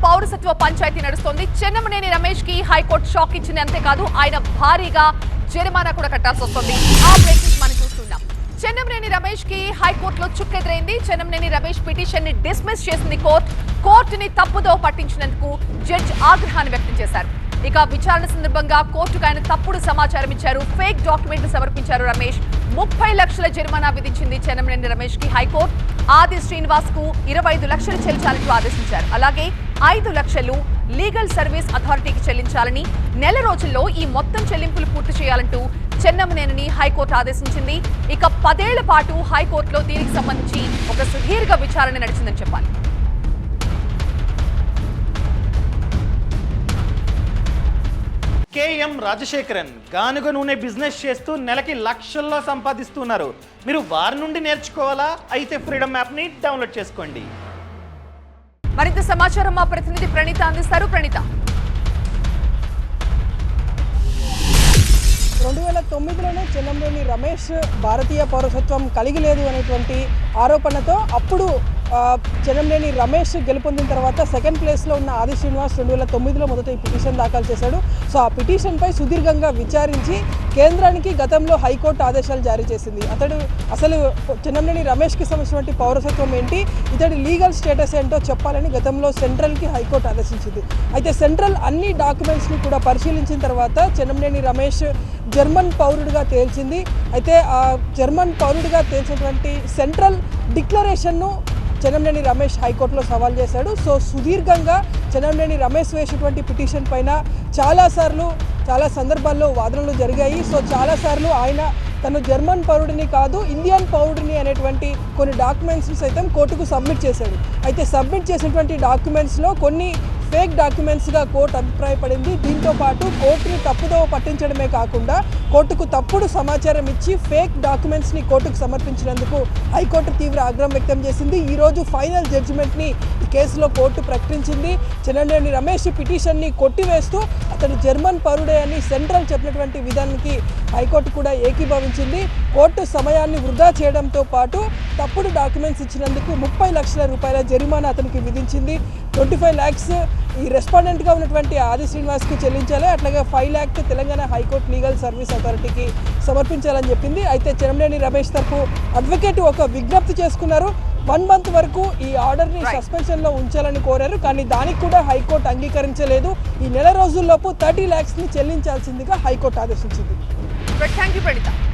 పౌరసత్వ పంచాయతీ నడుస్తోంది. చెన్నమనేని రమేష్ కి హైకోర్టు షాక్ ఇచ్చింది. అంతేకాదు ఆయన భారీగా జరిమానా కూడా కట్టాల్సి వస్తుంది. ఆ బ్రేకింగ్ మనం చూస్తున్నాం. చెన్నమనేని రమేష్ కి హైకోర్టులో చుక్కెదురైంది. చెన్నమనేని రమేష్ పిటిషన్ ని డిస్మిస్ చేసింది కోర్టుని తప్పుదో పట్టించినందుకు జడ్జి ఆగ్రహాన్ని వ్యక్తం చేశారు. ఇక విచారణ సందర్భంగా కోర్టుకు ఆయన తప్పుడు సమాచారం ఇచ్చారు, ఫేక్ డాక్యుమెంట్లు సమర్పించారు రమేష్. 30 లక్షల జరిమానా విధించింది చెన్నమనేని రమేష్ కి హైకోర్టు. ఆది శ్రీనివాస్ కు 25 లక్షలు చెల్లించాలంటూ ఆదేశించారు. అలాగే 5 లక్షలు లీగల్ సర్వీస్ అథారిటీకి చెల్లించాలని, నెల రోజుల్లో ఈ మొత్తం చెల్లింపులు పూర్తి చేయాలంటూ చెన్నమనేనిని హైకోర్టు ఆదేశించింది. ఇక 10 ఏళ్ల పాటు హైకోర్టులో దీనికి సంబంధించి ఒక సుదీర్ఘ విచారణ నడిచిందని చెప్పాలి. కేఎం రాజశేఖరన్ గానుగ నూనె బిజినెస్ చేస్తూ నెలకి లక్షల్లో సంపాదిస్తున్నారు. మీరు వారి నుండి నేర్చుకోవాలా? అయితే ఫ్రీడమ్ యాప్ని డౌన్లోడ్ చేసుకోండి. మరింత సమాచారం మా ప్రతినిధి ప్రణీత అందిస్తారు. ప్రణీత, 2009లోనే చెన్నమనేని రమేష్ భారతీయ పౌరసత్వం కలిగి లేదు అనేటువంటి ఆరోపణతో అప్పుడు చెన్నమనేని రమేష్ గెలుపొందిన తర్వాత సెకండ్ ప్లేస్లో ఉన్న ఆది శ్రీనివాస్ 2009లో మొదట ఈ పిటిషన్ దాఖలు చేశాడు. సో ఆ పిటిషన్పై సుదీర్ఘంగా విచారించి కేంద్రానికి గతంలో హైకోర్టు ఆదేశాలు జారీ చేసింది. అసలు చెన్నమనేని రమేష్కి సంబంధించినటువంటి పౌరసత్వం ఏంటి, ఇతడి లీగల్ స్టేటస్ ఏంటో చెప్పాలని గతంలో సెంట్రల్కి హైకోర్టు ఆదేశించింది. అయితే సెంట్రల్ అన్ని డాక్యుమెంట్స్ని కూడా పరిశీలించిన తర్వాత చెన్నమనేని రమేష్ జర్మన్ పౌరుడిగా తేల్చింది. అయితే ఆ జర్మన్ పౌరుడిగా తేల్చినటువంటి సెంట్రల్ డిక్లరేషన్ను చెన్నమనేని రమేష్ హైకోర్టులో సవాల్ చేశాడు. సో సుదీర్ఘంగా చెన్నమనేని రమేష్ వేసినటువంటి పిటిషన్ పైన చాలా సందర్భాల్లో వాదనలు జరిగాయి. సో చాలాసార్లు ఆయన తను జర్మన్ పౌరుడిని కాదు, ఇండియన్ పౌరుడిని అనేటువంటి కొన్ని డాక్యుమెంట్స్ని సైతం కోర్టుకు సబ్మిట్ చేశాడు. అయితే సబ్మిట్ చేసినటువంటి డాక్యుమెంట్స్లో కొన్ని ఫేక్ డాక్యుమెంట్స్గా కోర్టు అభిప్రాయపడింది. దీంతో పాటు కోర్టుని తప్పుదోవ పట్టించడమే కాకుండా కోర్టుకు తప్పుడు సమాచారం ఇచ్చి ఫేక్ డాక్యుమెంట్స్ని కోర్టుకు సమర్పించినందుకు హైకోర్టు తీవ్ర ఆగ్రహం వ్యక్తం చేసింది. ఈరోజు ఫైనల్ జడ్జిమెంట్ని ఈ కేసులో కోర్టు ప్రకటించింది. చెన్నమనేని రమేష్ పిటిషన్ని కొట్టివేస్తూ అతడు జర్మన్ పౌరుడే అని సెంట్రల్ చెప్పినటువంటి విధానానికి హైకోర్టు కూడా ఏకీభవించింది. కోర్టు సమయాన్ని వృధా చేయడంతో పాటు తప్పుడు డాక్యుమెంట్స్ ఇచ్చినందుకు 30 లక్షల రూపాయల జరిమానా అతనికి విధించింది. 25 lakhs ఈ రెస్పాండెంట్గా ఉన్నటువంటి ఆది శ్రీనివాస్కి చెల్లించాలి, అట్లాగే 5 lakhs Telangana high court legal service అథారిటీకి సమర్పించాలని చెప్పింది. అయితే చెన్నమనేని రమేష్ తరపు అడ్వకేట్ ఒక విజ్ఞప్తి చేసుకున్నారు. 1 month వరకు ఈ ఆర్డర్ని సస్పెన్షన్లో ఉంచాలని కోరారు. కానీ దానికి కూడా హైకోర్టు అంగీకరించలేదు. ఈ నెల రోజుల్లోపు 30 lakhsని చెల్లించాల్సిందిగా హైకోర్టు ఆదేశించింది.